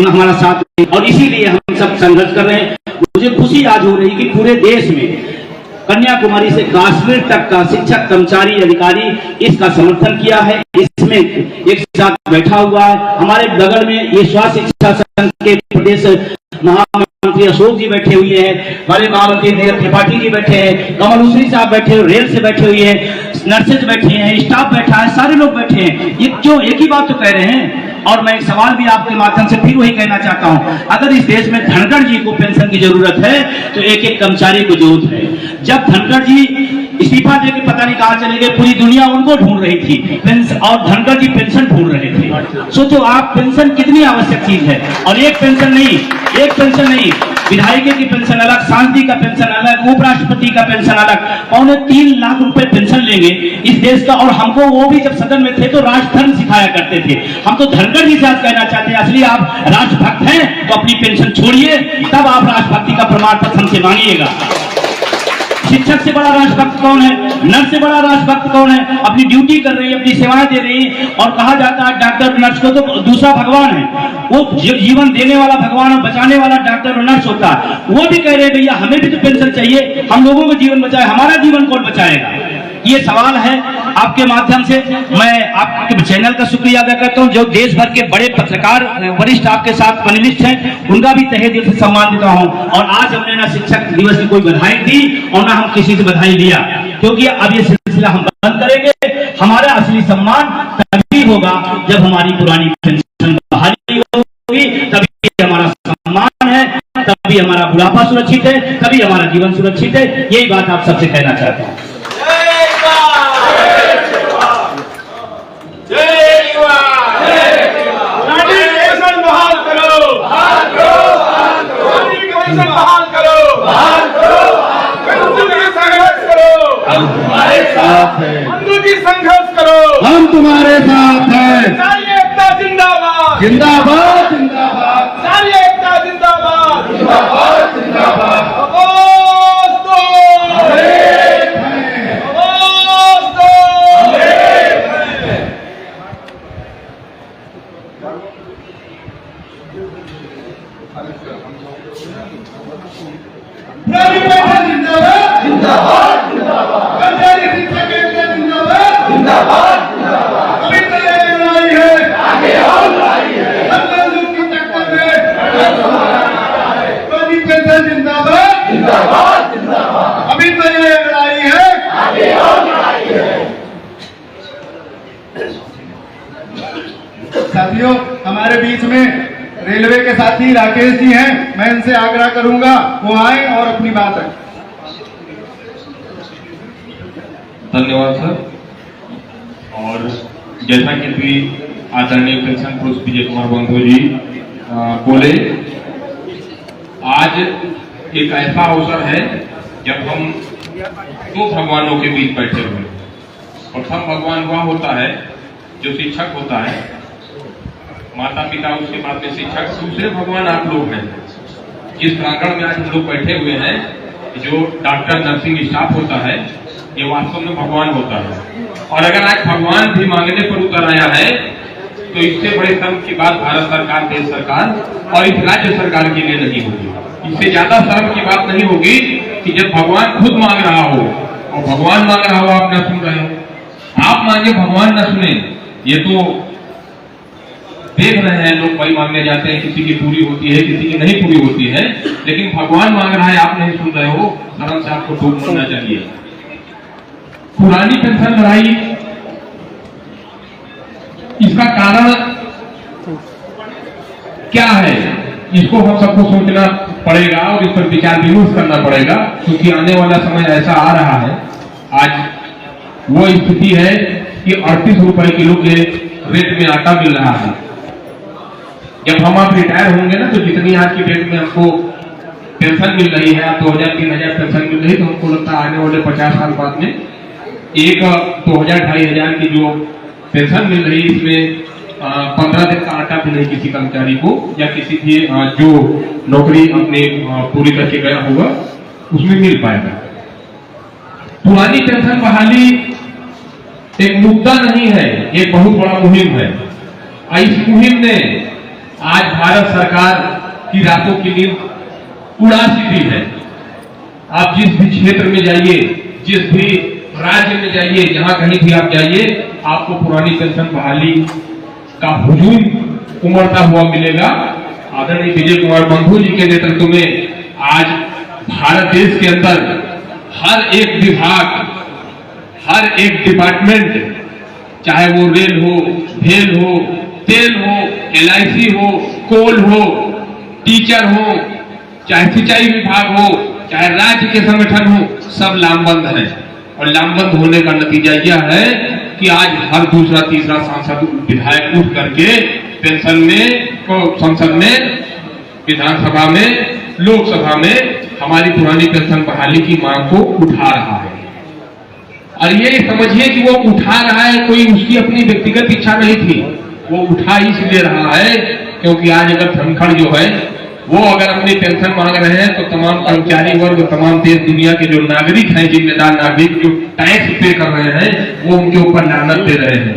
हमारा साथ नहीं, और इसीलिए हम सब संघर्ष कर रहे हैं। मुझे खुशी आज हो रही कि पूरे देश में कन्याकुमारी से कश्मीर तक का शिक्षक, कर्मचारी, अधिकारी इसका समर्थन किया है, इसमें एक साथ बैठा हुआ है। हमारे बगल में ये स्वास्थ्य शिक्षा संघ के प्रदेश महामंत्री अशोक जी बैठे हुए हैं, हमारे महामंत्री त्रिपाठी जी बैठे हैं, कमल साहब बैठे हुए, रेल से बैठे हुए हैं, नर्सेज बैठे हैं, स्टाफ बैठा है, सारे लोग बैठे हैं। ये क्यों एक ही बात तो कह रहे हैं। और मैं एक सवाल भी आपके माध्यम से फिर वही कहना चाहता हूं, अगर इस देश में धनखड़ जी को पेंशन की जरूरत है तो एक एक कर्मचारी को जरूरत है। जब धनखड़ जी इस्तीफा देके पता नहीं कहां चले गए, पूरी दुनिया उनको ढूंढ रही थी और धनखड़ जी पेंशन ढूंढ रहे थे। सोचो आप, पेंशन कितनी आवश्यक चीज है। और एक पेंशन नहीं, विधायक की पेंशन अलग, शांति का पेंशन अलग, उपराष्ट्रपति का पेंशन अलग, 3.25 लाख रुपए पेंशन लेंगे इस देश का। और हमको वो भी जब सदन में थे तो राष्ट्रधर्म सिखाया करते थे। हम तो धनखड़ जी से आज कहना चाहते हैं, असली आप राष्ट्रभक्त हैं तो अपनी पेंशन छोड़िए, तब आप राष्ट्रभक्ति का प्रमाण पत्र हमसे मांगिएगा। शिक्षक से बड़ा राष्ट्रभक्त कौन है? नर्स से बड़ा राष्ट्रभक्त कौन है? अपनी ड्यूटी कर रही है, अपनी सेवाएं दे रही है। और कहा जाता है डॉक्टर नर्स को तो दूसरा भगवान है, वो जीवन देने वाला भगवान और बचाने वाला डॉक्टर और नर्स होता है। वो भी कह रहे हैं भैया हमें भी तो पेंशन चाहिए, हम लोगों का जीवन बचाए, हमारा जीवन कौन बचाएगा? ये सवाल है। आपके माध्यम से मैं आपके चैनल का शुक्रिया अदा करता हूं, जो देश भर के बड़े पत्रकार वरिष्ठ आपके साथ पैनलिस्ट हैं, उनका भी तहे दिल से सम्मान देता हूं। और आज हमने ना शिक्षक दिवस की कोई बधाई दी और ना हम किसी से बधाई लिया, क्योंकि अब ये सिलसिला हम बंद करेंगे। हमारा असली सम्मान तभी होगा जब हमारी पुरानी पेंशन बहाली होगी, तभी हमारा सम्मान है, तभी हमारा बुढ़ापा सुरक्षित है, तभी हमारा जीवन सुरक्षित है। यही बात आप सबसे कहना चाहता हूँ। संघर्ष करो, हम तुम्हारे साथ हैं। सारी एकता जिंदाबाद, जिंदाबाद, जिंदाबाद, सारी एकता जिंदाबाद, जिंदाबाद, जिंदाबाद। साथियों, हमारे बीच में रेलवे के साथी राकेश जी हैं, मैं इनसे आग्रह करूंगा वो आए और अपनी बात रखें। धन्यवाद सर। और जैसा कि आदरणीय पेंशन पुरुष विजय कुमार बंधु जी बोले, आज एक ऐसा अवसर है जब हम दो भगवानों के बीच बैठे हुए। प्रथम भगवान वह होता है जो शिक्षक होता है, माता पिता, उसके बाद में शिक्षक। दूसरे भगवान आप लोग हैं। जिस प्रांगण में आज हम लोग बैठे हुए हैं, जो डॉक्टर नर्सिंग स्टाफ होता है, ये वास्तव में भगवान होता है। और अगर आज भगवान भी मांगने पर उतर आया है तो इससे बड़े शर्म की बात भारत सरकार, देश सरकार और इस राज्य सरकार के लिए नहीं होगी। इससे ज्यादा शर्म की बात नहीं होगी कि जब भगवान खुद मांग रहा हो और भगवान मांग रहा हो, आप न सुन रहे हो। आप मांगे भगवान न सुने, ये तो देख रहे हैं लोग। वही मांगने जाते हैं, किसी की पूरी होती है, किसी की नहीं पूरी होती है, लेकिन भगवान मांग रहा है, आप नहीं सुन रहे हो। शर्म से आपको टूट पड़ना चाहिए। पुरानी पेंशन लड़ाई, इसका कारण क्या है, इसको हम सबको सोचना पड़ेगा और इस पर विचार विमर्श करना पड़ेगा, क्योंकि आने वाला समय ऐसा आ रहा है। आज वो स्थिति है कि 38 रुपए किलो के रेट में आटा मिल रहा है। जब हम आप रिटायर होंगे ना, तो जितनी आज की डेट में हमको पेंशन मिल रही है, 2000-3000 पेंशन मिल रही है, तो हमको लगता है आने वाले 50 साल बाद में एक 2000-2500 की जो पेंशन मिल रही है, इसमें 15 दिन का आटा भी नहीं किसी कर्मचारी को या किसी भी जो नौकरी अपने पूरी करके गया होगा उसमें मिल पाएगा। पुरानी पेंशन बहाली एक मुद्दा नहीं है, एक बहुत बड़ा मुहिम है। इस मुहिम ने आज भारत सरकार की रातों की नींद उड़ा सी दी है। आप जिस भी क्षेत्र में जाइए, जिस भी राज्य में जाइए, जहां कहीं भी आप जाइए, आपको पुरानी पेंशन बहाली का हुजूम उमड़ता हुआ मिलेगा। आदरणीय विजय कुमार बंधु जी के नेतृत्व में आज भारत देश के अंदर हर एक विभाग, हर एक डिपार्टमेंट, चाहे वो रेल हो, भेल हो, तेल हो, LIC हो, कोल हो, टीचर हो, चाहे सिंचाई विभाग हो, चाहे राज्य के संगठन हो, सब लामबंद है। और लामबंद होने का नतीजा यह है कि आज हर दूसरा तीसरा सांसद विधायक उठ करके पेंशन में, संसद में, विधानसभा में, लोकसभा में हमारी पुरानी पेंशन बहाली की मांग को उठा रहा है। और ये समझिए कि वो उठा रहा है, कोई उसकी अपनी व्यक्तिगत इच्छा नहीं थी, वो उठा इसलिए रहा है क्योंकि आज अगर धनखड़ जो है वो अगर अपनी पेंशन मांग रहे हैं तो तमाम कर्मचारी वर्ग, तमाम देश दुनिया के जो नागरिक हैं, जिम्मेदार नागरिक जो टैक्स पे कर रहे हैं, वो उनके ऊपर लानत दे रहे हैं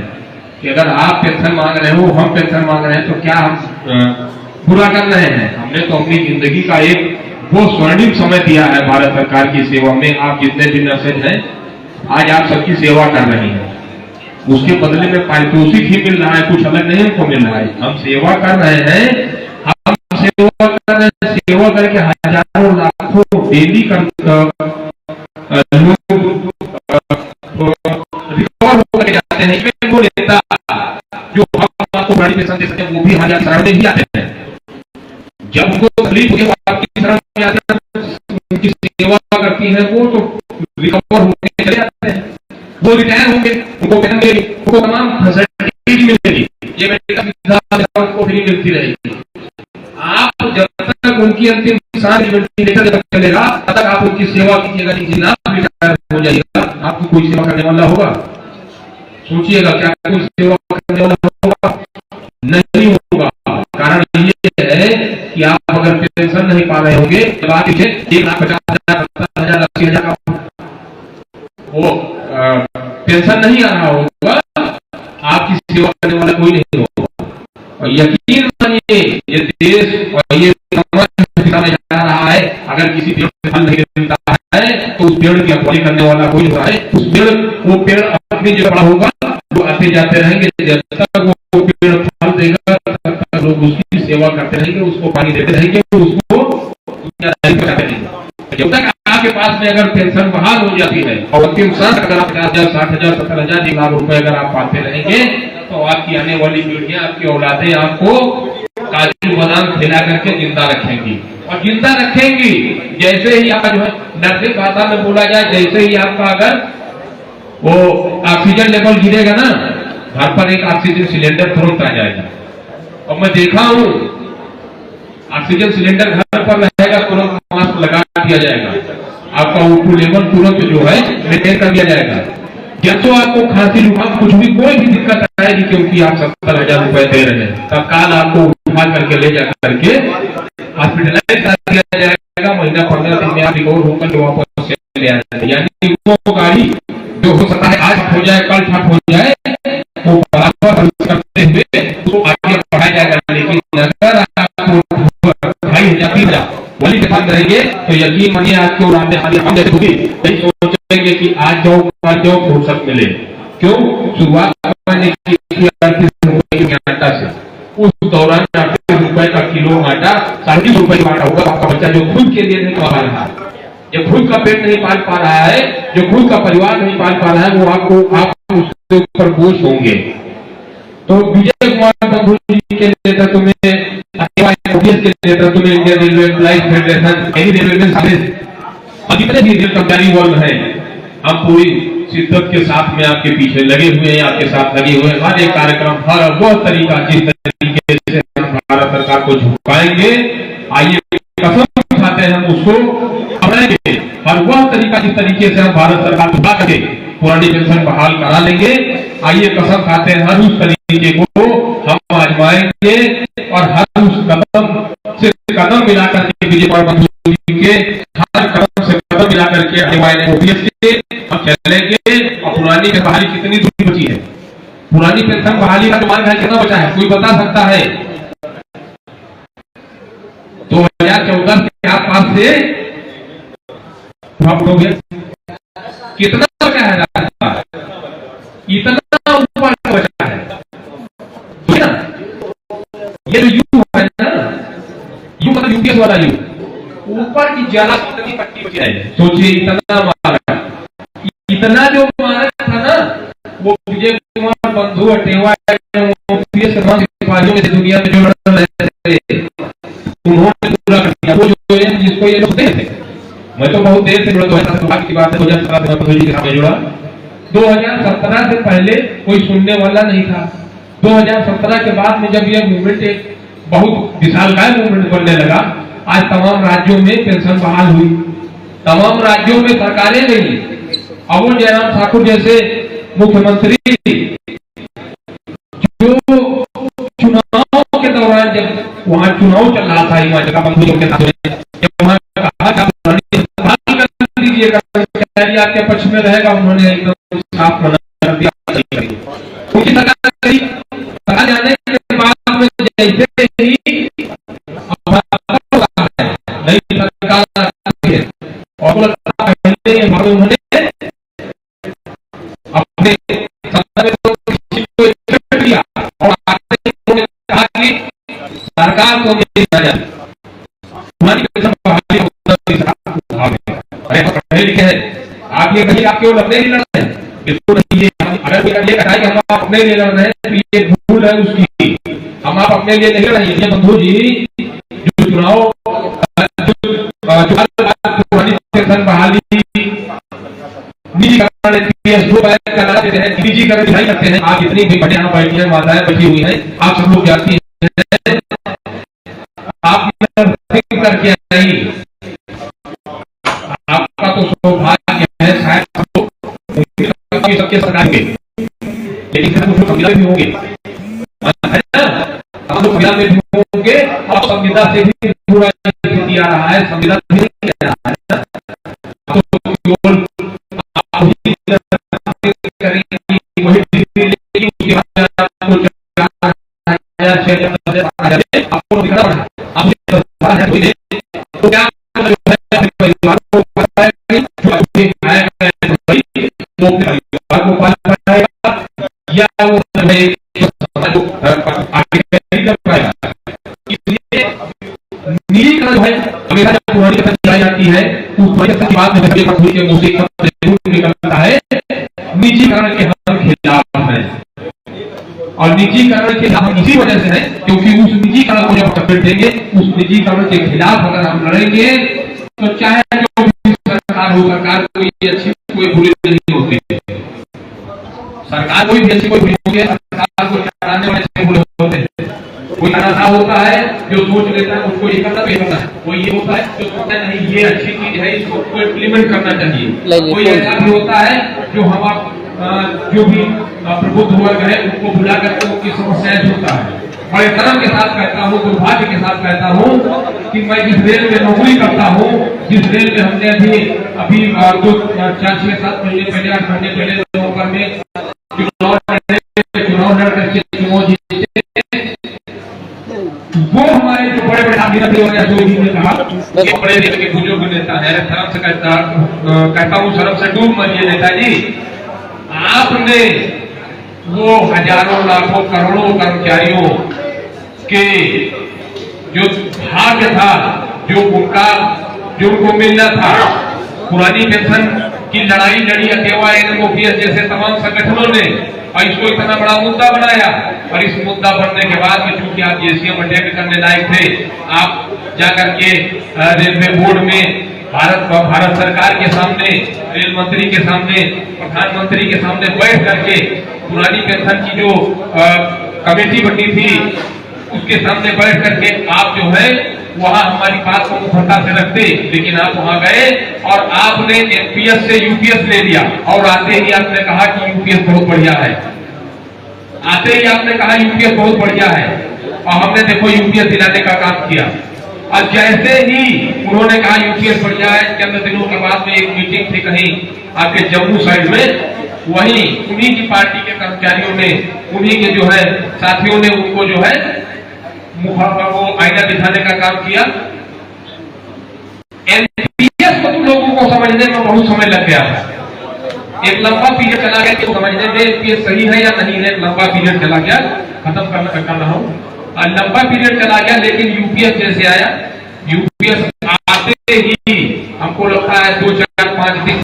कि अगर आप पेंशन मांग रहे हो, हम पेंशन मांग रहे हैं, तो क्या हम पूरा कर रहे हैं? हमने तो अपनी जिंदगी का एक वो स्वर्णिम समय दिया है भारत सरकार की सेवा में। आप जितने भी नर्सेज हैं, आज आप सबकी सेवा कर रही हैं, उसके बदले में पारितोषिक ही मिल रहा है, कुछ अलग नहीं हमको मिल रहा है। हम सेवा कर रहे हैं, हम सेवा कर रहे हैं, सेवा करके हजारों लाखों डेली लोग रिकवर होकर जाते हैं। वो नेता जो हम आपको बड़ी पेंशन दे सकते हैं, वो भी हजार शरण में ही आते हैं। जब उनको तकलीफ होगी, आपकी शरण में आते हैं, उनकी सेवा करती है, वो तो रिकवर होकर चले जाते हैं। वो रिटायर होंगे, उनको पेंशन मिलेगी, उनको तमाम फैसिलिटीज मिलेगी, ये मेडिकल सुविधा उनको फ्री मिलती रहेगी। आप जब तक उनकी अंतिम सांस वेंटिलेटर जब तक चलेगा, तब तक आप उनकी सेवा कीजिएगा। जितना रिटायर हो जाइएगा, आपको कोई सेवा करने वाला होगा? सोचिएगा, क्या कोई सेवा करने वाला होगा? नहीं होगा। कारण ये है कि आप अगर पेंशन नहीं पा रहे होंगे, जब आप 1,50,000, 70,000, 80,000 का वो पेंशन नहीं आ रहा होगा, आपकी सेवा करने वाला कोई नहीं होगा। और यकीन मानिए, ये देश और ये समाज दिशा में जा रहा है। अगर किसी पेड़ से फल नहीं मिलता है तो उस पेड़ की रखवाली करने वाला कोई होगा है। उस पेड़, वो पेड़ अपनी जगह बड़ा होगा, वो आते जाते रहेंगे, जब तक वो पेड़ फल देगा तब तक लोग उसकी सेवा करते रहेंगे, उसको पानी देते रहेंगे, उसको पहुंचाते रहेंगे। जब तक आपके पास में अगर पेंशन बहाल हो जाती है और अंतिम सांस अगर आप 50,000, 60,000, 70,000, 1 लाख रुपए अगर आप पाते रहेंगे, तो आपकी आने वाली पीढ़ियां, आपकी औलादें आपको काजू बादाम खिला करके जिंदा रखेंगी। और जिंदा रखेंगी जैसे ही आप जो है नर्सिंग भाषा में बोला जाए, जैसे ही आपका अगर वो ऑक्सीजन लेवल गिरेगा ना, घर पर एक ऑक्सीजन सिलेंडर तुरंत आ जाएगा। और मैं देखा हूं, ऑक्सीजन सिलेंडर घर पर रहेगा, तुरंत मास्क लगा दिया जाएगा, आपका O2 लेवल तुरंत जो है मेंटेन कर दिया जाएगा। जब तो आपको खांसी, जुकाम, कुछ भी कोई भी दिक्कत आएगी, क्योंकि आप 70,000 रुपए दे रहे हैं, तत्काल आपको उठा करके ले जा करके हॉस्पिटलाइज कर दिया जाएगा। महीना 15 दिन में आप रिकवर होकर के वापस ले आ जाते हैं। यानी वो गाड़ी जो हो सकता है आज हो जाए, कल ठप हो जाए, वो बराबर करते हुए उसको आगे बढ़ाया जाएगा। लेकिन अगर आपको 2,500 वही डिफाइन करेंगे तो यकीन मानिए आपको हम जैसे होगी नहीं सोचेंगे कि आज जाओ कल जाओ फुर्सत मिले। क्यों? शुरुआत मैंने की 38 रुपए की आटा से, उस दौरान 38 रुपए का किलो आटा 30 रुपए का आटा होगा। आपका बच्चा जो खुद के लिए नहीं कमा रहा है, जो खुद का पेट नहीं पाल पा रहा है, जो खुद का परिवार नहीं पाल पा रहा है, वो आप उसके ऊपर बोझ होंगे। तो विजय कुमार बंधु जी के नेतृत्व में, के नेतृत्व में Indian railway employees federation, railway में और जितने भी रेल कर्मचारी वर्ग हैं, हम पूरी शिद्दत के साथ में आपके पीछे लगे हुए हैं, आपके साथ लगे हुए हैं। हर एक कार्यक्रम, हर वो तरीका जिस तरीके से हम भारत सरकार को झुकाएंगे, आइए कसम खाते हैं हम उसको अपनाएंगे। और वह तरीका जिस तरीके से हम भारत सरकार को झुका करके पुरानी पेंशन बहाल करा लेंगे, आइए कसम खाते हैं हर उस तरीके को हम आजमाएंगे। और हर उस कदम से कदम मिलाकर के विजय कुमार बंधु के हर कदम से कदम मिलाकर के OPS के हम चलेंगे। और पुरानी पेंशन बहाली कितनी दूरी बची है? पुरानी पेंशन बहाली का जो मार्ग है कितना बचा है? कोई बता सकता है? 2014 के आसपास से हो गया। कितना बचा है रास्ता, इतना ऊपर बचा है ना। ये जो यू है ना, यू मतलब यूपीएस वाला यू, ऊपर की जला की पट्टी बची है। सोचिए इतना मारा, इतना जो मारा था ना, वो विजय कुमार बंधु अटेवा सिपाहियों में से दुनिया में जो लड़ रहे थे उन्होंने पूरा कर दिया। वो जो है जिसको ये लोग थे, मैं तो बहुत देर से जुड़ा, 2017 की बात है, 2017 जी के साथ जुड़ा। 2017 से पहले कोई सुनने वाला नहीं था। 2017 के बाद में जब यह मूवमेंट एक बहुत विशालकाय मूवमेंट बनने लगा, आज तमाम राज्यों में पेंशन बहाल हुई, तमाम राज्यों में सरकारें गई। अब वो जयराम ठाकुर जैसे मुख्यमंत्री जो चुनाव के दौरान, जब वहां चुनाव चल रहा था हिमाचल का बंधुओं के साथ, वहां कहा दीजिए आपके पक्ष में रहेगा, उन्होंने एकदम साफ मना कर दिया। उनकी सरकार जाने के बाद में जैसे ही नई सरकार और उन्होंने अपने किया और कहा कि सरकार को पढ़े लिखे हैं, आप ये कहिए आप केवल अपने लिए लड़ रहे हैं, बिल्कुल नहीं। ये अगर ये कहा कि हम अपने लिए लड़ रहे हैं तो ये भूल है उसकी। हम आप अपने लिए नहीं लड़ रहे हैं बंधु जी। जो चुनाव पुरानी पेंशन बहाली, निजीकरण, निजीकरण दिखाई करते हैं। आप जितनी भी बढ़िया बैठी है, माताएं बैठी हुई हैं, आप सब लोग जानती हैं, आप करके नहीं, आपका तो सौभाग्य है शायद सबके सरकार के, लेकिन कुछ संविदा भी होंगे, हम लोग संविदा में भी होंगे और संविदा से भी पूरा दिया रहा है, संविदा भी नहीं किया रहा है। तो केवल आपको दिखना पड़ा, तो क्या परिवार को या वो निजीकरण है। हमेशा जब पुरानी कथा चलाई जाती है उस पुरानी कथा की बात में निकलता है निजीकरण के हम खिलाफ है, और निजीकरण के हम इसी वजह से है क्योंकि उस निजीकरण को जब सपोर्ट देंगे, उस निजीकरण के खिलाफ अगर हम लड़ेंगे तो चाहे जो भी सरकार हो, सरकार कोई अच्छी कोई बुरी नहीं होती, सरकार कोई भी अच्छी कोई बुरी होती है, सरकार को चलाने वाले बुरे होते हैं। कोई ऐसा होता है जो सोच लेता है उसको ये करना नहीं करना है, कोई ये होता है जो सोचता है नहीं ये अच्छी चीज है इसको इम्प्लीमेंट करना चाहिए, कोई ऐसा भी होता है जो हम जो भी प्रबुद्ध वर्ग है उनको बुला करके उनकी समस्याएं सुनता है। बड़े कर्म के साथ कहता हूँ, दुर्भाग्य के साथ कहता हूँ कि मैं जिस रेल में नौकरी करता हूँ, जिस रेल में हमने अभी 4-6-7 महीने पहले 8 महीने पहले नौकर में चुनाव लड़ करके चुनाव जीते, वो हमारे जो बड़े बड़े आदमी ने कहा बड़े रेल के बुजुर्ग नेता है, शर्म से कहता हूँ शर्म से डूब मरिए नेताजी, आपने वो हजारों लाखों करोड़ों कर्मचारियों के जो भाग्य था, जो उनको मिलना था, पुरानी पेंशन की लड़ाई लड़ी अकेवा एनएमओपीएस जैसे तमाम संगठनों ने, और इसको इतना बड़ा मुद्दा बनाया, और इस मुद्दा बनने के बाद में चूंकि आप जेसीएम अटेंड करने लायक थे, आप जाकर के रेलवे बोर्ड में भारत सरकार के सामने, रेल मंत्री के सामने, प्रधानमंत्री के सामने बैठ करके पुरानी पेंशन की जो कमेटी बनी थी उसके सामने बैठ करके आप जो है वहां हमारी बात को मुखरता से रखते, लेकिन आप वहां गए और आपने एनपीएस से यूपीएस ले लिया, और आते ही आपने कहा कि यूपीएस बहुत बढ़िया है, आते ही आपने कहा यूपीएस बहुत बढ़िया है, और हमने देखो यूपीएस दिलाने का काम किया। और जैसे ही उन्होंने कहा यूपीएस बढ़िया है, चंद दिनों के बाद में एक मीटिंग थी कहीं आपके जम्मू साइड में, वहीं उन्हीं की पार्टी के कर्मचारियों ने, उन्हीं के जो है साथियों ने उनको जो है वो आईना दिखाने का काम किया, एनपीएस को तुम लोगों को समझने में बहुत समय लग गया था। एक लंबा पीरियड चला गया कि समझने में एनपीएस सही है या नहीं है। लंबा पीरियड चला गया, खत्म कर रहा हूं। लंबा पीरियड चला गया, लेकिन यूपीएस जैसे आया, यूपीएस आते ही हमको लगता है 2, 4, 5 दिन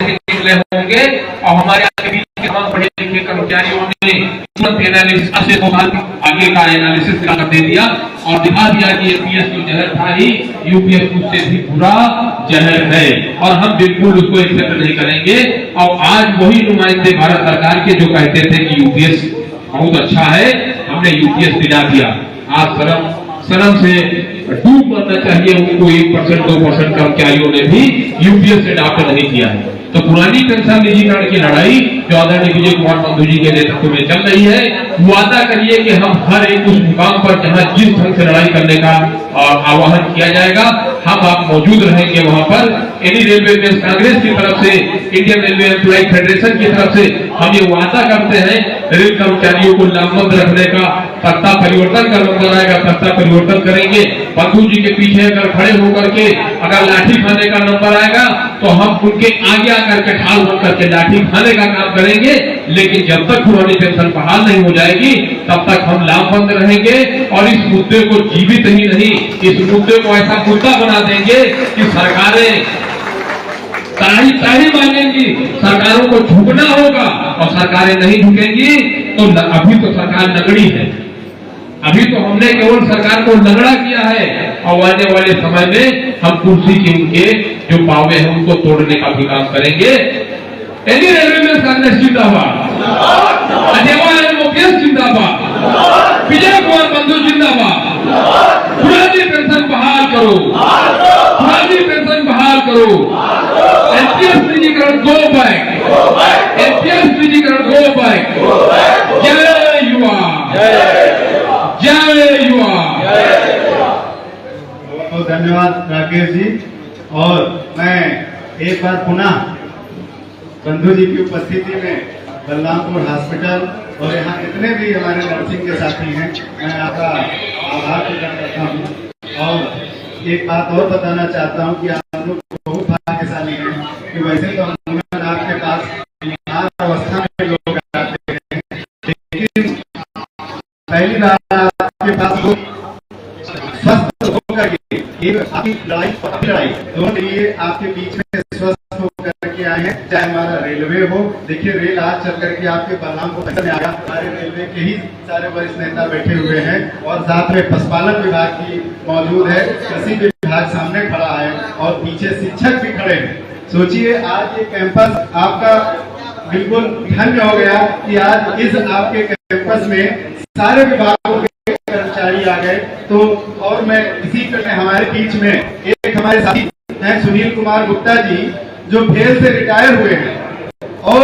निकले होंगे और हमारे बीच के तमाम पढ़े लिखे कर्मचारियों ने तुरंत एनालिसिस आगे का एनालिसिस कर दे दिया और दिखा दिया कि एपीएस जो जहर था ही, यूपीएस उससे भी बुरा जहर है और हम बिल्कुल उसको एक्सेप्ट नहीं करेंगे। और आज वही नुमाइंदे भारत सरकार के जो कहते थे कि यूपीएस बहुत अच्छा है, हमने यूपीएस दिला दिया। आज शर्म से डूब मरना चाहिए उनको। 1%, 2% कर्मचारियों ने भी यूपीएस से अडॉप्ट नहीं किया है। तो पुरानी पेंशन निजीकरण की लड़ाई जो आदरणीय विजय कुमार बंधु जी के नेतृत्व में चल रही है, वादा करिए कि हम हर एक उस मुकाम पर जहां जिस ढंग से लड़ाई करने का आह्वान किया जाएगा, हम आप मौजूद रहेंगे वहां पर। एनी रेलवे में कांग्रेस की तरफ से, इंडियन रेलवे एम्प्लॉय फेडरेशन की तरफ से हम ये वादा करते हैं, रेल कर्मचारियों को लामबंद रखने का, सत्ता परिवर्तन का नंबर आएगा, सत्ता परिवर्तन करेंगे। बंधु जी के पीछे अगर खड़े होकर के अगर लाठी खाने का नंबर आएगा तो हम उनके आगे आकर के ठाल बन करके लाठी खाने का काम करेंगे। लेकिन जब तक पुरानी पेंशन बहाल नहीं हो जाएगी तब तक हम लामबंद रहेंगे और इस मुद्दे को जीवित ही नहीं, इस मुद्दे को ऐसा मुद्दा बना देंगे कि सरकारें ताही मांगेंगी, सरकारों को झुकना होगा और सरकारें नहीं झुकेंगी। तो अभी तो सरकार नगड़ी है, अभी तो हमने केवल सरकार को लंगड़ा किया है और आने वाले समय में हम कुर्सी के उनके जो पावे हैं उनको तोड़ने का भी काम करेंगे। एनी रेलवे में कांग्रेस जिंदाबाद, ओपीएस जिंदाबाद, विजय कुमार बंधु जिंदाबाद। पुरानी पेंशन बहाल करो, पुरानी पेंशन बहाल करो। एनपीएस निजीकरण गो बैक, एनपीएस निजीकरण गो बैक। जय युवा, जय युवा। बहुत धन्यवाद राकेश जी। और मैं एक बार पुनः बंधु जी की उपस्थिति में बलरामपुर हॉस्पिटल और यहाँ जितने भी हमारे नर्सिंग के साथी हैं, मैं आपका आभार प्रकट करता हूँ। और एक बात और बताना चाहता हूँ कि आप लोग बहुत भाग्यशाली हैं कि वैसे तो हम आपके पास अवस्था में लोग आते हैं, लेकिन पहली बार आपके पास स्वस्थ होकर के आपकी लड़ाई दोनों के लिए आपके बीच में स्वस्थ होकर के आए हैं। चाहे हमारा रेलवे हो, देखिए रेल आज चल करके आपके बलरामपुर में आया, हमारे रेलवे के ही सारे वरिष्ठ नेता बैठे हुए हैं और साथ में पशुपालन विभाग की मौजूद है, कृषि विभाग सामने खड़ा है और पीछे शिक्षक भी खड़े हैं। सोचिए आज ये कैंपस आपका बिल्कुल धन्य हो गया कि आज इस आपके कैंपस में सारे विभागों के कर्मचारी आ गए। तो और मैं इसी तरह हमारे बीच में एक हमारे साथी हैं सुनील कुमार गुप्ता जी, जो भेल से रिटायर हुए हैं और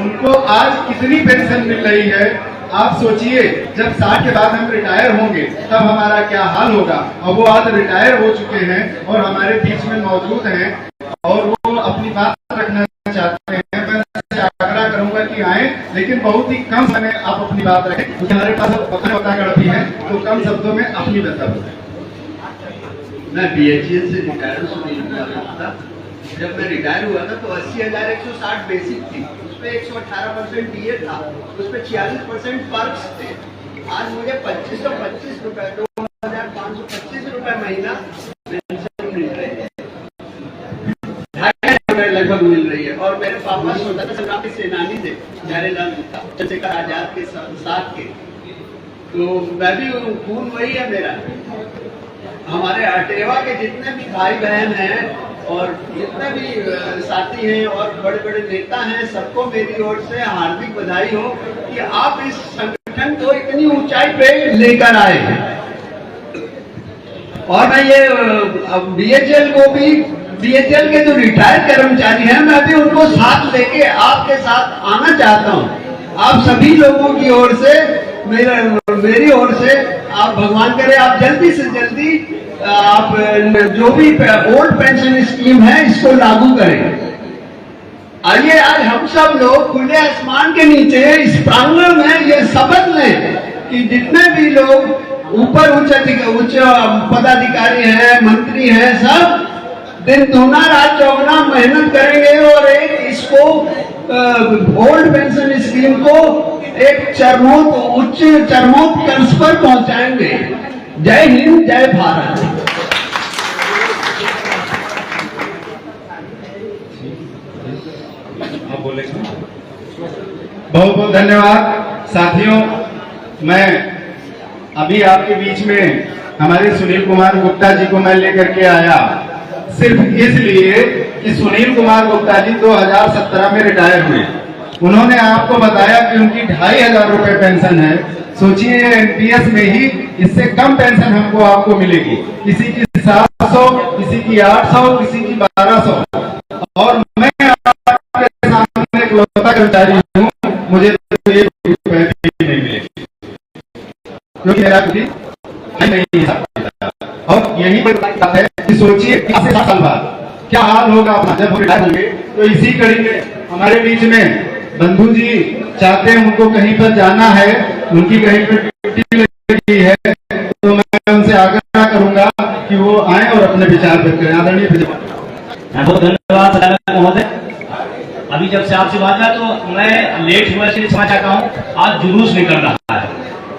उनको आज कितनी पेंशन मिल रही है। आप सोचिए जब 60 के बाद हम रिटायर होंगे तब हमारा क्या हाल होगा। और वो आज रिटायर हो चुके हैं और हमारे बीच में मौजूद हैं और वो अपनी बात रखना चाहते हैं। मैं आग्रह करूंगा कि आए, लेकिन बहुत ही कम समय आप अपनी बात रखें, क्योंकि हमारे पास पता करती है तो कम शब्दों में अपनी बता। मैं बीएचईएल से रिटायर था। जब मैं रिटायर हुआ था तो 80,160 बेसिक थी, उसमें 118% डीए था, उसमें 46% पर्क्स थे। आज मुझे 2525 रुपए 2525 रुपए महीना पेंशन मिल रही है, 2,500 लगभग मिल रही है। और मेरे पापा स्वतंत्रता संग्राम के सेनानी थे, प्यारेलाल चंद्रशेखर आजाद के साथ के, तो मैं भी खून वही है मेरा। हमारे अटेवा के जितने भी भाई बहन हैं और जितने भी साथी हैं और बड़े बड़े नेता हैं, सबको मेरी ओर से हार्दिक बधाई हो कि आप इस संगठन को इतनी ऊंचाई पे लेकर आए हैं। और मैं ये बीएचईएल को भी, बीएचईएल के जो रिटायर्ड कर्मचारी हैं, मैं भी उनको साथ लेके आपके साथ आना चाहता हूँ। आप सभी लोगों की ओर से, मेरी ओर से आप भगवान करे आप जल्दी से जल्दी आप जो भी ओल्ड पेंशन स्कीम है इसको लागू करें। आइए आज हम सब लोग खुले आसमान के नीचे इस प्रांगण में ये शपथ लें कि जितने भी लोग ऊपर उच्च पदाधिकारी हैं, मंत्री हैं, सब दिन दूना रात चौगुना मेहनत करेंगे और एक इसको ओल्ड पेंशन स्कीम को एक उच्च चरमोत्कर्ष पर पहुंचाएंगे। जय हिंद, जय भारत। बहुत बहुत धन्यवाद साथियों। मैं अभी आपके बीच में हमारे सुनील कुमार गुप्ता जी को मैं लेकर के आया सिर्फ इसलिए कि सुनील कुमार गुप्ता जी 2017 में रिटायर हुए। उन्होंने आपको बताया कि उनकी 2500 रुपए पेंशन है। सोचिए एनपीएस में ही इससे कम पेंशन हमको आपको मिलेगी। किसी की 700, किसी की 800, किसी की 1200। और मैं आपके सामने एक लौता कर्मचारी हूँ, मुझे तो 1 रुपए भी नहीं मिले क्योंकि मेरा कुछ नहीं है। और यही बात है कि सोचिए 7 साल बाद क्या हाल होगा अपना जब हम रिटायर होंगे। तो इसी कड़ी में हमारे बीच में बंधु जी चाहते हैं, उनको कहीं पर जाना है, उनकी कहीं पर ड्यूटी लगी है, तो मैं उनसे आग्रह करूंगा कि वो आए और अपने विचार व्यक्त करें। आदरणीय बहुत धन्यवाद महोदय। अभी जब से आपसे बात है तो मैं लेट हुआ इसलिए क्षमा चाहता हूँ। आज जुलूस निकल रहा है।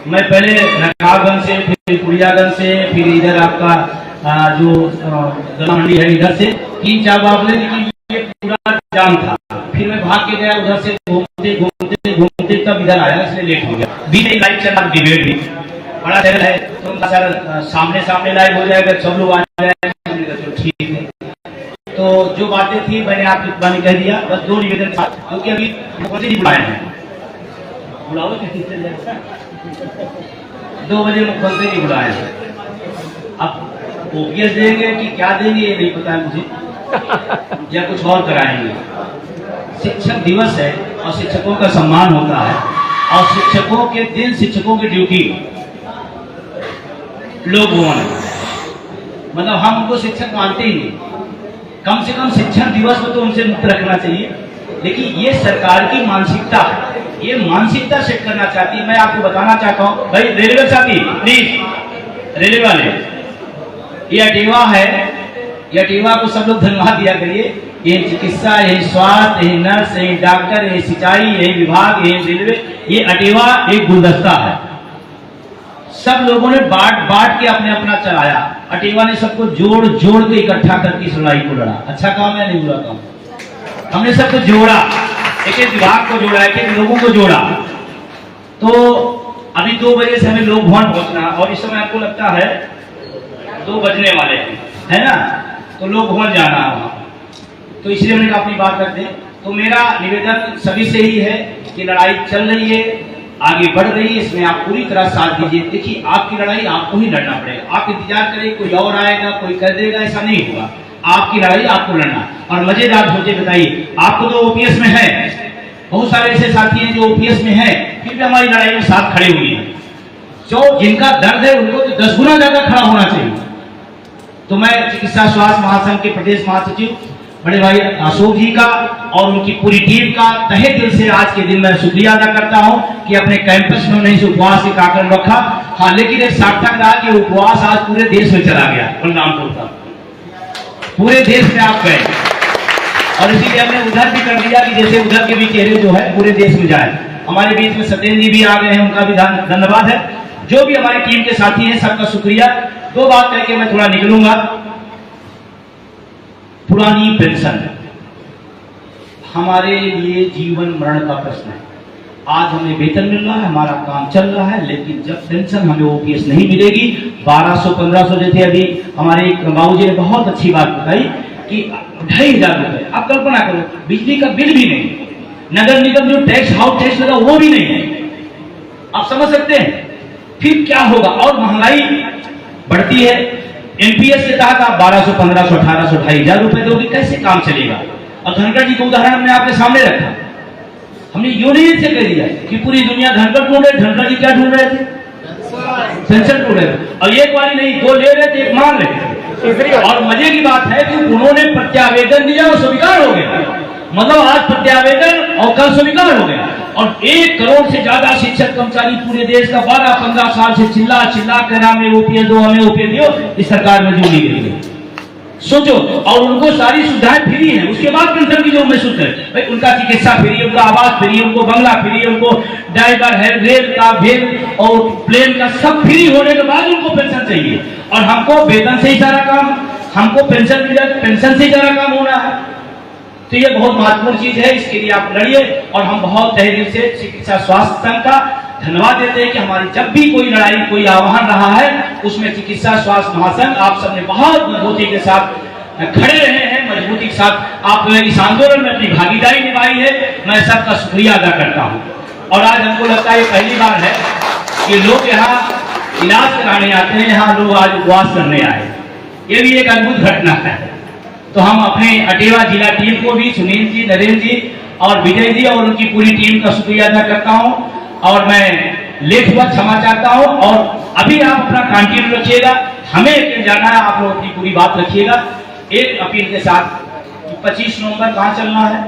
मैं पहले नकाबगंज से, फिर पुड़ियागंज से, फिर इधर आपका जो गला मंडी है इधर से 3-4 बार ये पूरा जाम था। फिर मैं भाग के गया उधर से, घूमते घूमते घूमते तब इधर आया, इसलिए लेट हो गया। बीच में लाइव चल रहा डिबेट भी बड़ा चैनल है, तो सर सामने लाइव हो जाएगा, सब लोग आ जाएंगे तो ठीक है। तो जो बातें थी मैंने आपकी बानी कह दिया। बस 2 निवेदन था क्योंकि अभी मुख्यमंत्री जी बुलाए हैं, बुलाओ 2 बजे मुख्यमंत्री जी बुलाए हैं। अब ओपीएस देंगे कि क्या देंगे ये नहीं पता है मुझे, या कुछ और कराएंगे। शिक्षक दिवस है और शिक्षकों का सम्मान होता है, और शिक्षकों के दिन, शिक्षकों की ड्यूटी लोक भवन है। मतलब हम उनको शिक्षक मानते ही नहीं, कम से कम शिक्षक दिवस को तो उनसे मुक्त रखना चाहिए। लेकिन ये सरकार की मानसिकता है, ये मानसिकता सेट करना चाहती है। मैं आपको बताना चाहता हूँ भाई, रेलवे साथी प्लीज, रेलवे वाले, ये अटेवा है, ये अटेवा को सब लोग धन्यवाद दिया करिए। ये चिकित्सा, ये स्वास्थ्य, ये नर्स, ये डॉक्टर, ये सिंचाई, ये विभाग, ये रेलवे, ये अटेवा एक गुलदस्ता है। सब लोगों ने बांट के अपने अपना चलाया। अटेवा ने सबको जोड़ के इकट्ठा करके इस लड़ाई को लड़ा। अच्छा काम है, नहीं बुरा काम। हमने सबको जोड़ा, एक विभाग को जोड़ा, एक लोगों को जोड़ा। तो अभी 2 बजे से हमें लोक भवन पहुंचना, और इस समय आपको लगता है 2 बजने वाले हैं, है ना? तो लोक भवन जाना है, तो इसलिए हमने अपनी बात रख दें। तो मेरा निवेदन सभी से ही है कि लड़ाई चल रही है, आगे बढ़ रही है, इसमें आप पूरी तरह साथ दीजिए। देखिए, आपकी लड़ाई आपको ही लड़ना पड़ेगा। आप इंतजार करें कोई और आएगा, कोई कर देगा, ऐसा नहीं होगा। आपकी लड़ाई आपको लड़ना। और मजेदार सोचे, बताइए, आपको तो ओपीएस में है, बहुत सारे ऐसे साथी हैं जो ओपीएस में है, फिर भी हमारी लड़ाई में साथ खड़े हुए हैं। जो जिनका दर्द है उनको तो 10 गुना ज्यादा खड़ा होना चाहिए। तो मैं चिकित्सा स्वास्थ्य महासंघ के प्रदेश महासचिव बड़े भाई अशोक जी का और उनकी पूरी टीम का तहे दिल से आज के दिन मैं शुक्रिया अदा करता हूं कि अपने कैंपस में उन्होंने इस उपवास के कार्यक्रम रखा। हाँ, लेकिन एक सार्थक रहा कि उपवास आज पूरे देश में चला गया, बलरामपुर का पूरे देश में आप गए, और इसीलिए हमने उधर भी कर दिया कि जैसे उधर के भी चेहरे जो है पूरे देश में जाए। हमारे बीच में सत्येंद्र जी भी आ गए हैं, उनका भी धन्यवाद है। जो भी हमारी टीम के साथी हैं सबका शुक्रिया। 2 बात करके मैं थोड़ा निकलूंगा। पुरानी पेंशन हमारे लिए जीवन मरण का प्रश्न है। आज हमें वेतन मिल रहा है, हमारा काम चल रहा है, लेकिन जब पेंशन हमें ओपीएस नहीं मिलेगी, 1200-1500 जैसे अभी हमारे बाबू जी ने बहुत अच्छी बात बताई कि 2500 रुपए। आप कल्पना करो, बिजली का बिल भी नहीं, नगर निगम जो टैक्स, हाउस टैक्स लगा वो भी नहीं है। आप समझ सकते हैं फिर क्या होगा। और महंगाई बढ़ती है। एनपीएस के तहत आप 1200, 1500, 1800, 2500 रुपए दोगे, कैसे काम चलेगा। और धनखड़ जी का उदाहरण हमने आपके सामने रखा। हमने यूनियन से कह दिया कि पूरी दुनिया धनखड़ ढूंढ रहे, धनखड़ जी क्या ढूंढ रहे थे? पेंशन ढूंढ रहे थे। और एक वाली नहीं, 2 ले रहे थे, 1 मान रहे थे। और मजे की बात है कि उन्होंने प्रत्यावेदन दिया, वो स्वीकार हो गया। मतलब आज प्रत्यावेदन और कल स्वीकार हो गया। और 1 करोड़ से ज्यादा शिक्षक कर्मचारी पूरे देश का 12-15 साल से चिल्ला कर हमें ओपीएस दो, हमें ओपीएस दो, इस सरकार में जोड़ी गई है। सोचो, और उनको सारी सुविधाएं फ्री है, उसके बाद पेंशन की जो महसूस है भाई, उनका चिकित्सा फ्री, उनका आवास फ्री, उनको बंगला फ्री, उनको ड्राइवर है, रेल का भेल और प्लेन का सब फ्री होने के बाद उनको पेंशन चाहिए। और हमको वेतन से ही सारा काम, हमको पेंशन से ही सारा काम होना है। तो ये बहुत महत्वपूर्ण चीज है, इसके लिए आप लड़िए। और हम बहुत तहे दिल से चिकित्सा स्वास्थ्य संघ का धन्यवाद देते हैं कि हमारी जब भी कोई लड़ाई, कोई आह्वान रहा है, उसमें चिकित्सा स्वास्थ्य महासंघ आप सबने बहुत मजबूती के साथ खड़े रहे हैं, मजबूती के साथ आप इस आंदोलन में अपनी भागीदारी निभाई है। मैं सबका शुक्रिया अदा करता हूँ। और आज हमको लगता है ये पहली बार है कि लोग यहाँ इलाज कराने आते हैं, यहाँ लोग आज उपवास करने आए, ये भी एक अद्भुत घटना है। तो हम अपने अटेवा जिला टीम को भी, सुनील जी, नरेंद्र जी और विजय जी और उनकी पूरी टीम का शुक्रिया अदा करता हूँ। और मैं लेट हुआ क्षमा चाहता हूँ। और अभी आप अपना कंटिन्यू रखिएगा, हमें जाना है, आप लोग अपनी पूरी बात रखिएगा। एक अपील के साथ, 25 नवंबर कहाँ चलना है?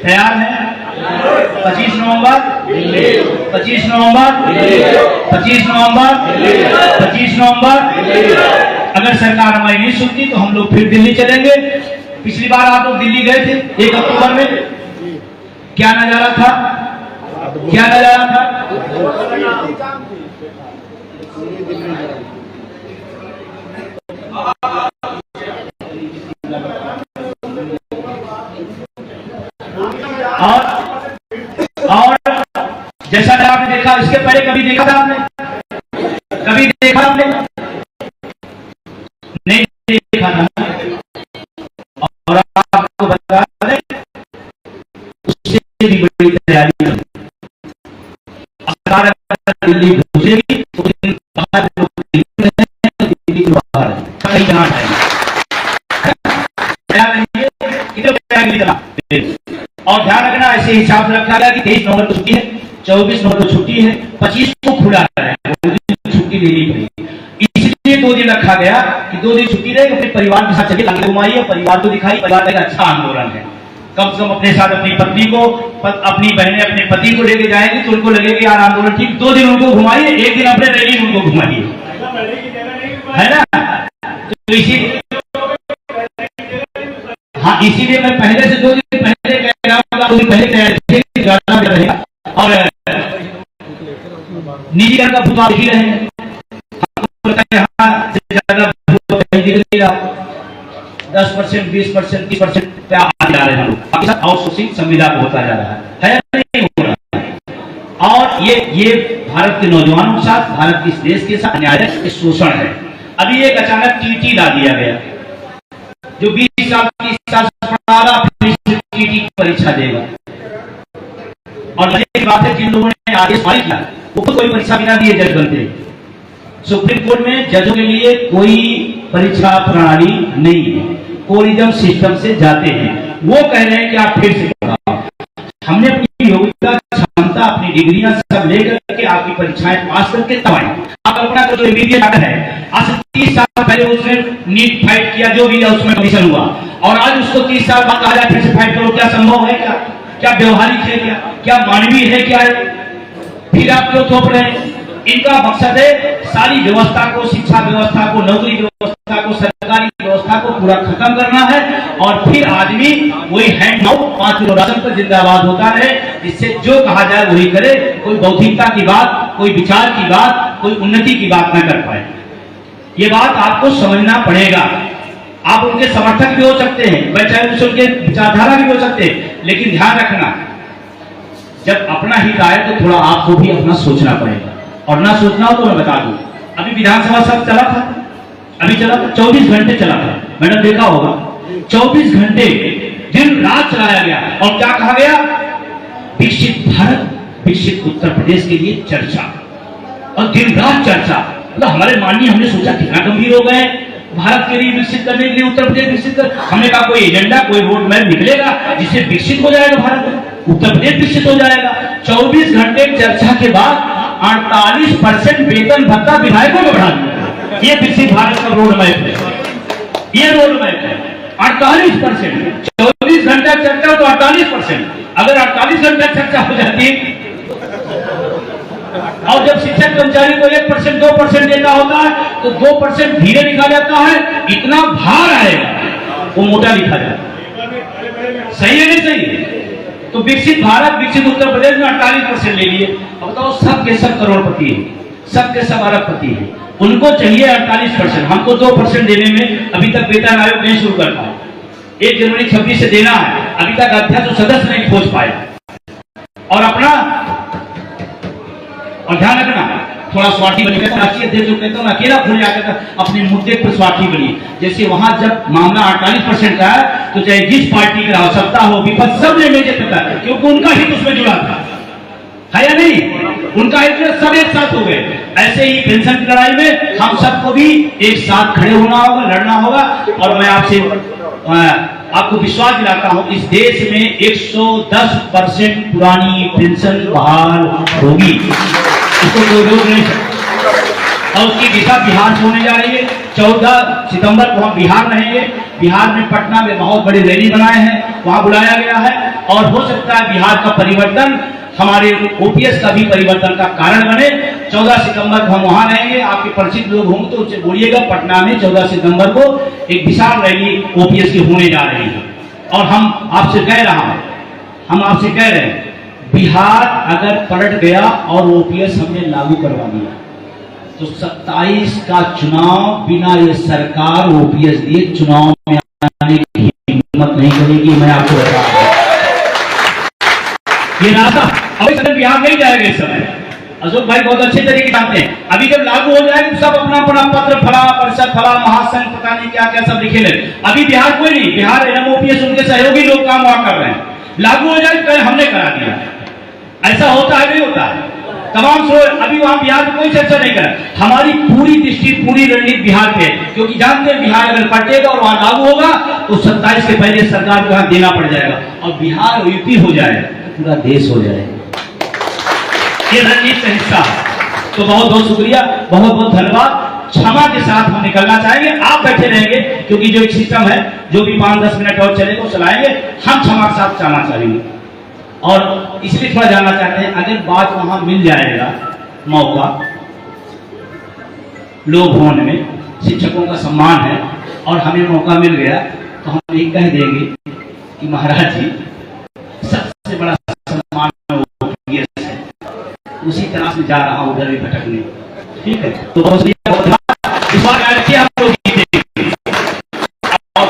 तैयार है? 25 नवंबर 25 नवंबर 25 नवंबर 25 नवंबर। अगर सरकार हमारी नहीं सुनती तो हम लोग फिर दिल्ली चलेंगे। पिछली बार आप लोग दिल्ली गए थे 1 अक्टूबर में, क्या नजारा था, क्या नजारा था? और जैसा आपने देखा, इसके पहले कभी देखा था आपने? कभी देखा आपने? नहीं देखा था। और आपको बता दें, उससे भी बड़ी तैयारी है। दिल्ली पहुंचेगी तो बाहर दिल्ली के बाहर कहीं जाना है। और ध्यान रखना, ऐसे हिसाब से रखा गया कि 23 नवंबर को छुट्टी है, 24 नवंबर को छुट्टी है, 25 को खुला है, छुट्टी लेनी पड़ेगी। इसलिए 2 दिन रखा गया कि 2 दिन छुट्टी रहेगी, अपने परिवार के साथ चलिए, घुमाइए, परिवार को दिखाई, परिवार का अच्छा आंदोलन है। कम से कम अपने साथ अपनी पत्नी को, अपनी बहनें अपने पति को लेके जाएंगे तो उनको लगेगा यार आंदोलन ठीक। 2 दिन उनको घुमाइए, 1 दिन अपने रहेगी उनको घुमाइए, है ना? तो इसी, हाँ, इसीलिए मैं पहले से 2 दिन पहले कह रहा हूँ, 2 दिन पहले जाना रहेगा। और निजी घर का भूत आप ही रहे, यहाँ से ज्यादा 10%, 20%, 30% पे आ जा रहे हैं लोग, आउटसोर्सिंग संविदा को होता जा रहा है नहीं हो रहा। और ये भारत के नौजवानों के साथ, भारत के इस देश के साथ अन्याय है, शोषण है। अभी एक अचानक टीटी ला दिया गया, जो 20 साल 30 साल पढ़ा रहा फिर टीटी की परीक्षा देगा। और मजे की बात है, जिन लोगों ने आदेश पारित किया वो कोई परीक्षा बिना दिए जज बनते। सुप्रीम कोर्ट में जजों के लिए कोई परीक्षा प्रणाली नहीं है, कोलिजम सिस्टम से जाते हैं। वो कह रहे हैं कि आप फिर से पढ़ाओ। हमने अपनी योग्यता, क्षमता, अपनी डिग्रियां सब लेकर के आपकी परीक्षाएं पास करके तब आए। आप कल्पना करो, एमबीबीएस है, आज 30 साल पहले उसने नीट फाइट किया, जो भी उसमें कमीशन हुआ, और आज उसको 30 साल बाद कहा जाए फिर से फाइट करो। क्या संभव है? क्या व्यवहारिक है? क्या मानवीय है? क्या है? फिर आप क्यों थोप रहे हैं? इनका मकसद है सारी व्यवस्था को, शिक्षा व्यवस्था को, नौकरी व्यवस्था को, सरकारी व्यवस्था को पूरा खत्म करना है। और फिर आदमी वही हैंड आउट 5 किलो राशन पर जिंदाबाद होता रहे, जिससे जो कहा जाए वही करे, कोई बौद्धिकता की बात, कोई विचार की बात, कोई उन्नति की बात न कर पाए। ये बात आपको समझना पड़ेगा। आप उनके समर्थक भी हो सकते हैं, वह चाहे उनके विचारधारा भी हो सकते हैं, लेकिन ध्यान रखना, जब अपना हित आए तो थोड़ा आपको भी अपना सोचना पड़ेगा। और ना सोचना हो तो मैं बता दूं, अभी विधानसभा सब चला था, अभी चला था, 24 घंटे चला था। मैंने देखा होगा, 24 घंटे दिन रात चलाया गया। और क्या कहा गया? विकसित भारत, विकसित उत्तर प्रदेश के लिए चर्चा, और दिन रात चर्चा। मतलब हमारे माननीय, हमने सोचा कितना गंभीर हो गए, भारत के लिए विकसित करने के लिए, उत्तर प्रदेश विकसित कर, हमने कहा कोई एजेंडा, कोई रोड मैप निकलेगा जिससे विकसित हो जाएगा भारत, उत्तर प्रदेश विकसित हो जाएगा। 24 घंटे चर्चा के बाद 48% वेतन भत्ता विधायकों को बढ़ा दिया। ये विकसित भारत का रोड मैप है, ये रोड मैप है। 48%, 24 घंटा चर्चा तो 48%। अगर 48 घंटा चर्चा हो जाती और जब शिक्षक कर्मचारी को 1%, 2% देता होता है तो 2% धीरे लिखा जाता है, इतना भार आएगा वो मोटा लिखा जाता है। सही है नहीं सही? तो विकसित भारत, विकसित उत्तर प्रदेश में 48% ले लिए। अब बताओ, सब के सब करोड़पति है, सब के सब अरबपति है, उनको चाहिए 48%, हमको 2% देने में अभी तक वेतन आयोग नहीं शुरू कर पाया। 1 जनवरी 26 से देना है, अभी तक अध्यक्ष और सदस्य नहीं खोज पाए। और अपना और ध्यान रखना, थोड़ा स्वार्थी बनिए। राष्ट्रीय अध्यक्ष जो कहता हूँ अकेला खुल जाकर अपने मुद्दे पर स्वार्थी बनिए। जैसे वहां जब मामला 48% का है तो चाहे जिस पार्टी का हो, सत्ता हो विपक्ष, सब ने मेजे तक, क्योंकि उनका हित उसमें जुड़ा था, है या नहीं? उनका हित में सब एक साथ हो गए। ऐसे ही पेंशन की लड़ाई में हम सबको भी एक साथ खड़े होना होगा, लड़ना होगा। और मैं आपको विश्वास दिलाता हूं, इस देश में 110% पुरानी पेंशन बहाल होगी, इसको कोई रोक नहीं सकता। और उसकी दिशा बिहार से होने जा रही है। 14 सितंबर को हम बिहार रहेंगे। बिहार में पटना में बहुत बड़ी रैली बनाए हैं, वहां बुलाया गया है। और हो सकता है बिहार का परिवर्तन हमारे ओपीएस का भी परिवर्तन का कारण बने। 14 सितंबर को हम वहां रहेंगे। आपके परिचित लोग होंगे तो उनसे बोलिएगा, पटना में 14 सितंबर को एक विशाल रैली ओपीएस की होने जा रही है। और हम आपसे कह रहे हैं, बिहार अगर पलट गया और ओपीएस हमने लागू करवा दिया तो 27 का चुनाव बिना ये सरकार ओपीएस दिए चुनाव में आने की हिम्मत नहीं करेगी। मैं आपको बता रहा हूं, ये रास्ता अभी बिहार नहीं जाएगा इस समय। अशोक भाई बहुत अच्छे तरीके जानते हैं। अभी जब लागू हो जाएगा तो सब अपना अपना पत्र, फला परिषद, फला महासंघ, पता नहीं क्या क्या सब लिखे ले। अभी बिहार कोई नहीं, बिहार एमओपीएस उनके सहयोगी लोग काम वहां कर रहे हैं। लागू हो जाए तो हमने करा दिया। ऐसा होता है नहीं होता है? तमाम अभी वहां बिहार में कोई चर्चा नहीं कर। हमारी पूरी दृष्टि, पूरी रणनीति बिहार पे, क्योंकि जानते हैं बिहार अगर पलटेगा और वहां लागू होगा तो 27 के पहले सरकार को वहां देना पड़ जाएगा। और बिहार और यूपी हो जाए तो पूरा देश हो जाएगा। ये रणनीति का हिस्सा है। तो बहुत बहुत शुक्रिया, बहुत बहुत धन्यवाद। क्षमा के साथ हम निकलना चाहेंगे, आप बैठे रहेंगे क्योंकि जो एक सिस्टम है जो भी 5-10 मिनट और चलेगा वो चलाएंगे। हम क्षमा के साथ जाना चाहेंगे और इसलिए थोड़ा जानना चाहते हैं, अगर बात वहां मिल जाएगा मौका, लोग भवन में शिक्षकों का सम्मान है और हमें मौका मिल गया तो हम ये कह देंगे कि महाराज जी सबसे बड़ा सम्मान उसी तरह से जा रहा हूं, उधर भी भटकने। ठीक है, तो बहुत इस बार आप लोग और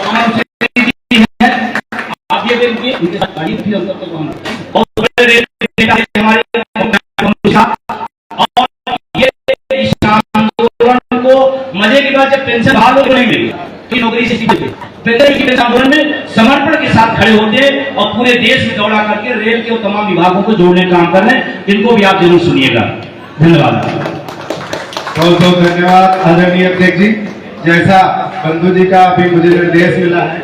आप ये देखिए हमारे और ये इस आंदोलन को मजे की बात, जब पेंशन बहाल हो नहीं मिलेगी तो नौकरी से सीधे आंदोलन में समर्पण के साथ खड़े होते हैं और पूरे देश में दौड़ा करके रेल के तमाम विभागों को जोड़ने का काम कर रहे हैं। इनको भी आप जरूर सुनिएगा। धन्यवाद, बहुत बहुत धन्यवाद आदरणीय अध्यक्ष जी। जैसा बंधु जी का अभी मुझे निर्देश मिला है,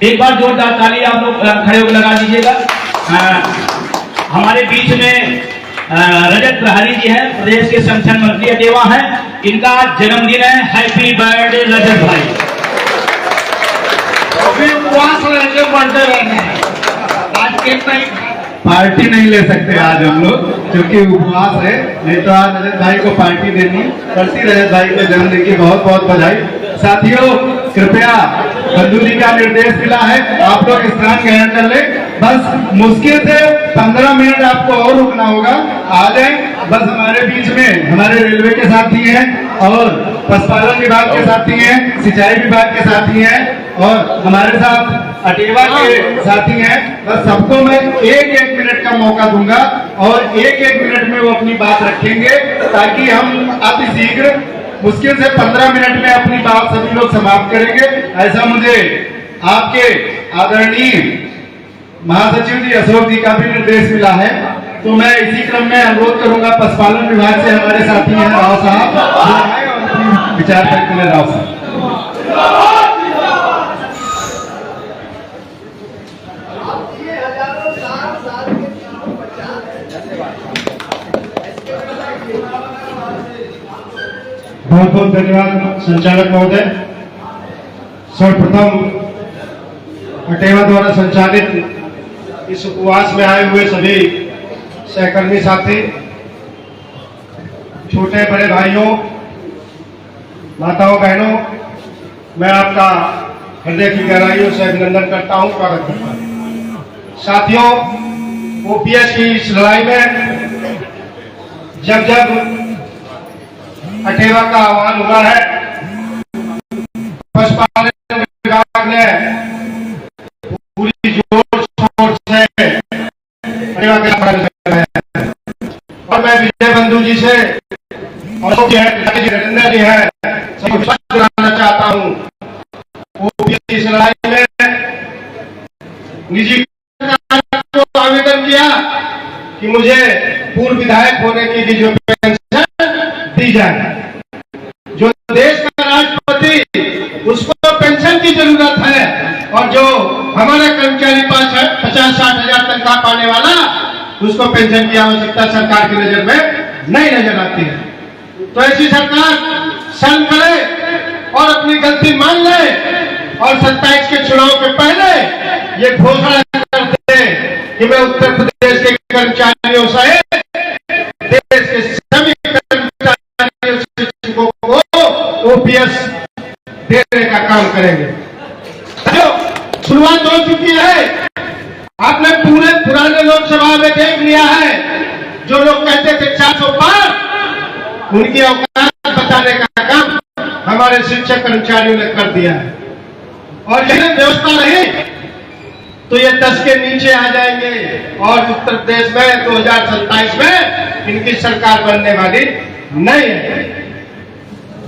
एक बार जोरदार ताली आप लोग खड़े होकर लगा दीजिएगा। हमारे बीच में रजत प्रहरी जी हैं, प्रदेश के संगठन मंत्री अटेवा हैं, इनका जन्मदिन है। हैप्पी बर्थडे रजत भाई। उपवास रहेंगे, बढ़ते रहेंगे, आज केक नहीं, पार्टी नहीं ले सकते आज हम लोग क्योंकि उपवास है। नहीं तो आज रजत भाई को पार्टी देनी पड़ती। रजत भाई को जन्मदिन की बहुत बहुत बधाई। साथियों, कृपया बंधु जी का निर्देश मिला है, आप लोग स्थान ग्रहण कर ले। बस मुश्किल से 15 मिनट आपको और रुकना होगा, आ जाए। बस हमारे बीच में हमारे रेलवे के साथी हैं और पशुपालन विभाग के साथी हैं, सिंचाई विभाग के साथी हैं और हमारे साथ अटेवा के साथी हैं। बस सबको मैं एक मिनट का मौका दूंगा और एक मिनट में वो अपनी बात रखेंगे ताकि हम अतिशीघ्र मुश्किल से 15 मिनट में अपनी बात सभी लोग समाप्त करेंगे। ऐसा मुझे आपके आदरणीय महासचिव जी अशोक जी का भी निर्देश मिला है। तो मैं इसी क्रम में अनुरोध करूंगा, पशुपालन विभाग से हमारे साथी हैं राव साहब, और अपनी विचार व्यक्त करें। राव साहब, बहुत बहुत धन्यवाद संचालक महोदय। सर्वप्रथम अटेवा द्वारा संचालित इस उपवास में आए हुए सभी सहकर्मी साथी छोटे बड़े भाइयों, माताओं, बहनों, मैं आपका हृदय की गहराइयों से अभिनंदन करता हूं, स्वागत करता हूं। साथियों, ओपीएस की इस लड़ाई में जब जब अठेवा का आह्वान हुआ है, पशुपालन विभाग ने पूरी जोर शोर से अठेवा के और मैं विजय बंधु जी से और नरेंद्र जी है सबको विश्वास दिलाना चाहता हूं। ओपीएस की लड़ाई में निजी को आवेदन किया कि मुझे पूर्व विधायक होने की जो पेंशन दी जाए। जो देश का राष्ट्रपति, उसको पेंशन की जरूरत है, और जो हमारे कर्मचारी 50-60 हजार तनख्वाह पाने वाला, उसको पेंशन की आवश्यकता सरकार की नजर में नहीं नजर आती है। तो ऐसी सरकार शर्म करे और अपनी गलती मान ले और 27 के चुनाव के पहले ये घोषणा कर दे कि मैं उत्तर प्रदेश के कर्मचारियों सहित देश के सभी कर्मचारियों शिक्षकों को ओपीएस देने का काम करेंगे। शुरुआत हो चुकी है। आपने पूरे पुराने लोकसभा में देख लिया है, जो लोग कहते थे 400 पार, उनकी औकात बताने का काम हमारे शिक्षक कर्मचारियों ने कर दिया है। और यह व्यवस्था रही तो ये 10 के नीचे आ जाएंगे और उत्तर प्रदेश में 2027 में इनकी सरकार बनने वाली नहीं है,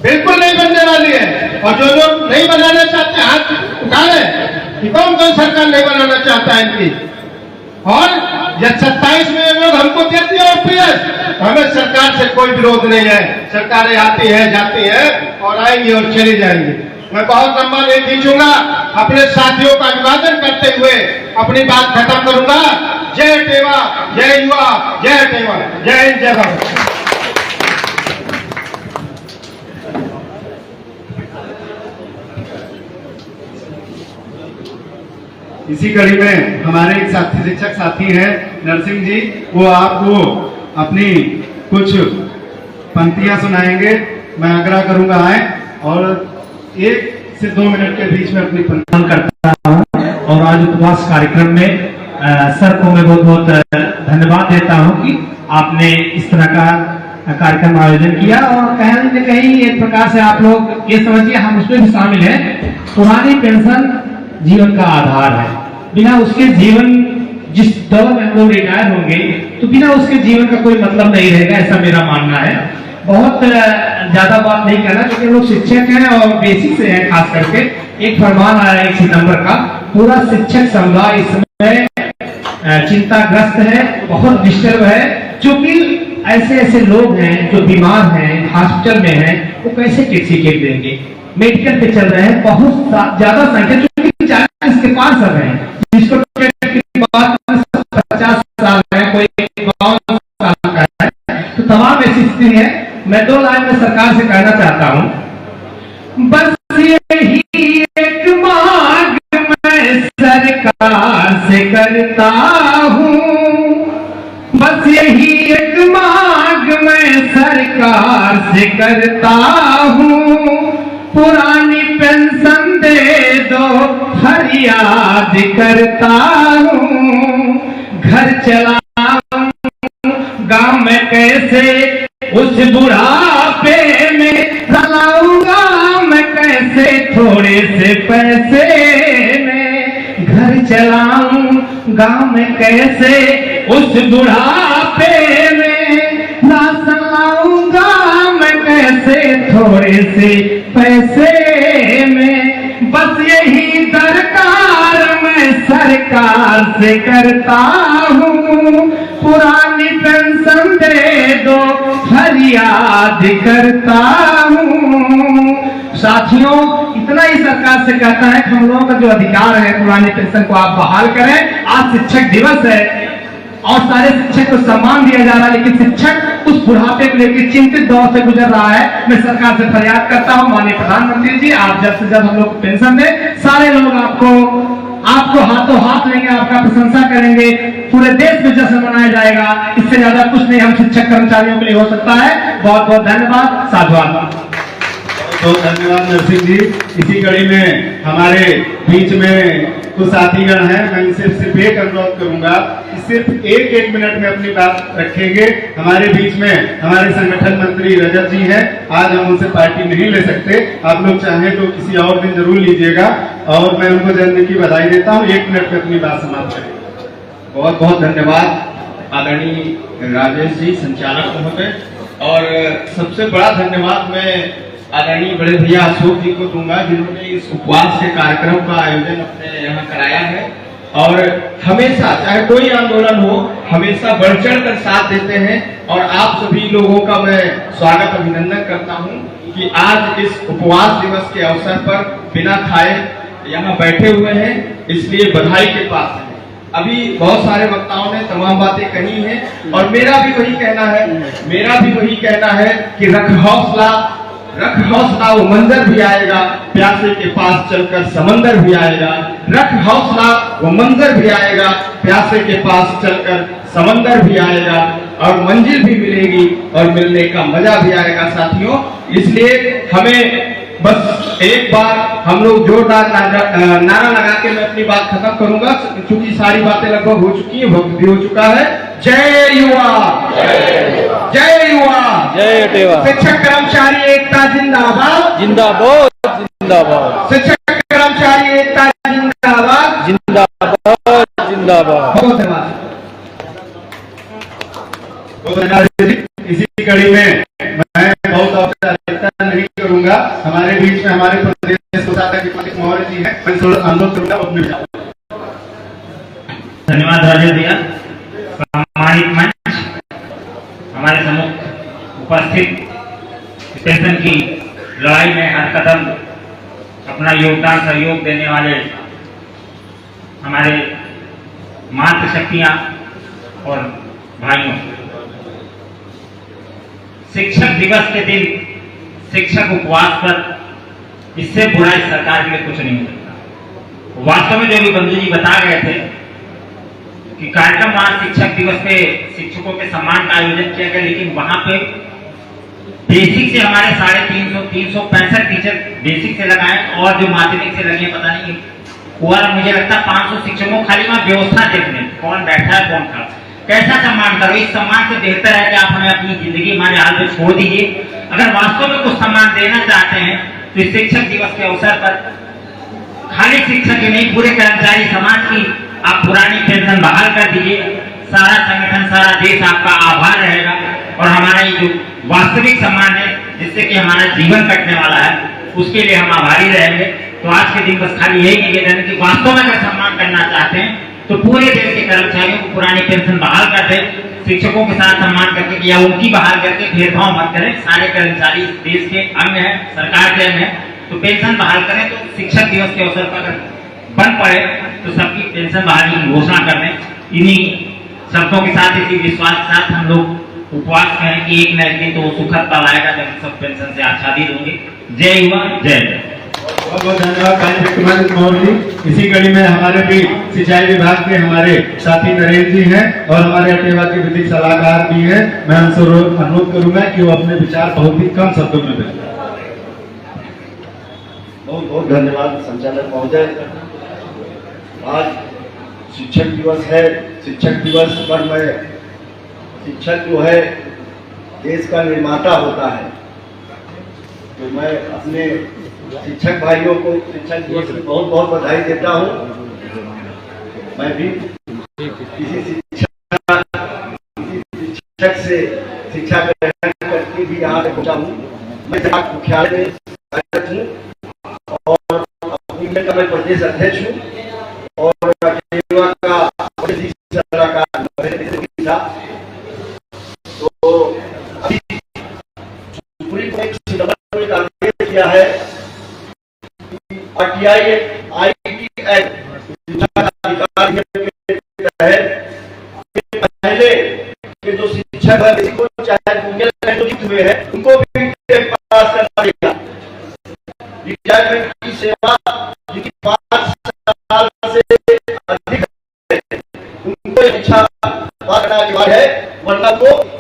बिल्कुल नहीं बनने वाली है। और जो लोग नहीं बनाना चाहते हाथ उठा लें कि कौन कौन सरकार नहीं बनाना चाहता है इनकी। और जब 27 में ये लोग हमको दे दिया ओपीएस, हमें सरकार से कोई विरोध नहीं है। सरकारें आती है, जाती है और आएंगी और चली जाएंगी। मैं बहुत लंबा नहीं खींचूंगा, अपने साथियों का अभिवादन करते हुए अपनी बात खत्म करूंगा। जय टेवा, जय युवा, जय टेवा, जय हिंद, जय भारत। इसी कड़ी में हमारे एक साथी शिक्षक साथी हैं नरसिंह जी, वो आपको अपनी कुछ पंक्तियां सुनाएंगे। मैं आग्रह करूंगा आए और 1 से 2 मिनट के बीच में अपनी पंक्तियां करता हूं। और आज उपवास कार्यक्रम में सर को मैं बहुत बहुत धन्यवाद देता हूं कि आपने इस तरह का कार्यक्रम आयोजन किया। और कहीं न कहीं एक प्रकार से आप लोग ये समझिए, हम उसमें भी शामिल हैं। पुरानी पेंशन जीवन का आधार है। बिना उसके जीवन, जिस दौर में हम लोग रिटायर होंगे तो बिना उसके जीवन का कोई मतलब नहीं रहेगा, ऐसा मेरा मानना है। बहुत ज्यादा बात नहीं करना, क्योंकि लोग शिक्षक हैं और बेसिक से हैं। खास करके एक फरमान आया 1 सितंबर का, पूरा शिक्षक समुदाय इस समय चिंताग्रस्त है, बहुत डिस्टर्ब है। क्योंकि ऐसे ऐसे लोग हैं जो बीमार हैं, हॉस्पिटल में हैं, वो कैसे टिकट देंगे, मेडिकल पे चल रहे हैं। बहुत ज्यादा संख्या, क्योंकि 40 के पार सब हैं, जिसको 50 साल है, कोई 52 साल का है। तो तमाम ऐसी स्थिति है। मैं 2 लाइन में सरकार से कहना चाहता हूं, बस यही एक मांग मैं सरकार से करता हूं, बस यही एक मांग मैं सरकार से करता हूं, पुरानी पेंशन दे दो फरियाद करता हूँ, घर चलाऊं गांव में कैसे उस बुढ़ापे में, चलाऊंगा मैं कैसे थोड़े से पैसे में, घर चलाऊं गांव में कैसे उस बुढ़ापे में, राशन लाऊंगा मैं कैसे थोड़े से पैसे में, बस यही दरकार मैं सरकार से करता हूँ, पुरानी पेंशन दे दो फरियाद करता हूँ। साथियों, इतना ही सरकार से कहता है कि हम लोगों का जो अधिकार है पुरानी पेंशन को आप बहाल करें। आज शिक्षक दिवस है और सारे शिक्षक को सम्मान दिया जा रहा है, लेकिन शिक्षक उस बुढ़ापे को लेकर चिंतित दौर से गुजर रहा है। मैं सरकार से फरियाद करता हूं, माननीय प्रधानमंत्री जी, आप जल्द से जल्द हम लोग को पेंशन दें। सारे लोग आपको आपको हाथों हाथ लेंगे, आपका प्रशंसा करेंगे, पूरे देश में जश्न मनाया जाएगा। इससे ज्यादा कुछ नहीं हम शिक्षक कर्मचारियों के लिए हो सकता है। बहुत बहुत धन्यवाद, साधुवाद। बहुत धन्यवाद नरसिंह जी। इसी कड़ी में हमारे बीच में कुछ साथीगण हैं, मैं इनसे सिर्फ एक अनुरोध करूंगा कि सिर्फ एक मिनट में अपनी बात रखेंगे। हमारे बीच में हमारे संगठन मंत्री रजत जी हैं, आज हम उनसे पार्टी नहीं ले सकते, आप लोग चाहें तो किसी और दिन जरूर लीजिएगा, और मैं उनको जन्मदिन की बधाई देता हूँ। 1 मिनट में अपनी बात समाप्त करें। बहुत बहुत धन्यवाद आदरणीय राजेश जी, संचालक महोदय, और सबसे बड़ा धन्यवाद मैं आदरणीय बड़े भैया अशोक जी को दूंगा, जिन्होंने इस उपवास के कार्यक्रम का आयोजन अपने यहाँ कराया है, और हमेशा चाहे कोई आंदोलन हो हमेशा बढ़ चढ़ कर साथ देते हैं। और आप सभी लोगों का मैं स्वागत अभिनंदन करता हूँ कि आज इस उपवास दिवस के अवसर पर बिना खाए यहाँ बैठे हुए हैं, इसलिए बधाई के पास है। अभी बहुत सारे वक्ताओं ने तमाम बातें कही हैं, और मेरा भी वही कहना है कि रख हौसला वो मंजर भी आएगा, प्यासे के पास चलकर समंदर भी आएगा। रख हौसला वो मंजर भी आएगा, प्यासे के पास चलकर समंदर भी आएगा, और मंजिल भी मिलेगी और मिलने का मजा भी आएगा साथियों। इसलिए हमें बस एक बार हम लोग जोरदार नारा लगा के मैं अपनी बात खत्म करूंगा, क्योंकि सारी बातें लगभग हो चुकी है, वक्त भी हो चुका है। जय युवा, जय युवा, जय युवा। शिक्षक कर्मचारी एकता जिंदाबाद, जिंदाबाद, जिंदाबाद। शिक्षक कर्मचारी एकता जिंदाबाद, जिंदाबाद, जिंदाबाद। बहुत धन्यवाद। इसी कड़ी में मैं बहुत औपचारिकता नहीं करूंगा, हमारे बीच में हमारे प्रदेश कोषाध्यक्ष मौर्य जी हैं, मैं थोड़ा अनुरोध करूंगा अपने विचार। धन्यवाद राजेश भैया। सम्मानित मंच, हमारे सम्मुख उपस्थित पेंशन की लड़ाई में हर कदम अपना योगदान सहयोग देने वाले हमारे मातृशक्तियां और भाइयों, शिक्षक दिवस के दिन शिक्षक उपवास पर, इससे बुरा इस सरकार के लिए कुछ नहीं हो सकता। वास्तव में जो भी बंधु जी बता गए थे कि कार्यक्रम वहां शिक्षक दिवस पे शिक्षकों के सम्मान का आयोजन किया गया, लेकिन वहां पे बेसिक से हमारे 365 टीचर बेसिक से लगाए, और जो माध्यमिक से लगे पता नहीं हुआ, मुझे लगता है 500 शिक्षकों खाली वहां व्यवस्था देखने, कौन बैठा है कौन खड़ा, कैसा सम्मान करो। इस सम्मान से बेहतर है कि आप हमें अपनी जिंदगी हमारे हाल में छोड़ दीजिए। अगर वास्तव में कुछ सम्मान देना चाहते हैं तो इस शिक्षक दिवस के अवसर पर खाली शिक्षक ही नहीं, पूरे कर्मचारी समाज की आप पुरानी पेंशन बहाल कर दीजिए। सारा संगठन, सारा देश आपका आभार रहेगा, और हमारा ये जो वास्तविक सम्मान है जिससे कि हमारा जीवन कटने वाला है, उसके लिए हम आभारी रहेंगे। तो आज के दिन बस खाली यही निवेदन है कि वास्तव में अगर सम्मान करना चाहते हैं तो पूरे देश के कर्मचारियों को पुरानी पेंशन बहाल कर दें, शिक्षकों के साथ सम्मान करके या उनकी बहाल करके भेदभाव मत करें। सारे कर्मचारी देश के अंग हैं, सरकार के अंग हैं, तो पेंशन बहाल करें। तो शिक्षक दिवस के अवसर पर अगर बन पड़े तो सबकी पेंशन बहाली की घोषणा कर दें। इन्हीं शब्दों के साथ, इसी विश्वास के साथ हम लोग उपवास करें कि एक न एक दिन तो सुखद पल आएगा जब सब पेंशन से आच्छादित होंगे। जय युवा, जय। बहुत बहुत धन्यवाद मौर्य जी। इसी कड़ी में हमारे भी सिंचाई विभाग के हमारे साथी नरेंद्र जी हैं, और हमारे अटेवा के विधिक सलाहकार भी हैं। मैं उनसे अनुरोध करूंगा कि वो अपने विचार बहुत ही कम शब्दों में दें। बहुत बहुत धन्यवाद संचालक महोदय। आज शिक्षक दिवस है। शिक्षक दिवस पर मैं, शिक्षक जो है देश का निर्माता होता है, तो मैं अपने शिक्षक भाइयों को शिक्षक दिवस की बहुत बहुत बधाई देता हूँ। मैं भी किसी शिक्षक से शिक्षा ग्रहण करके भी यहाँ पहुँचा हूँ। मैं मुख्यालय में कार्यरत हूँ और यूनियन का मैं प्रदेश अध्यक्ष हूँ, और सेवा का सलाहकार था। तो अभी सुप्रीम कोर्ट ने आदेश दिया है आरटीआई आईटी एक्ट के तहत पहले के जो शिक्षक है, चाहे हुए हैं, उनको भी पास करना पड़ेगा। रिटायरमेंट की सेवा जिनकी 5 साल से करना अनिवार्य है, वरना तो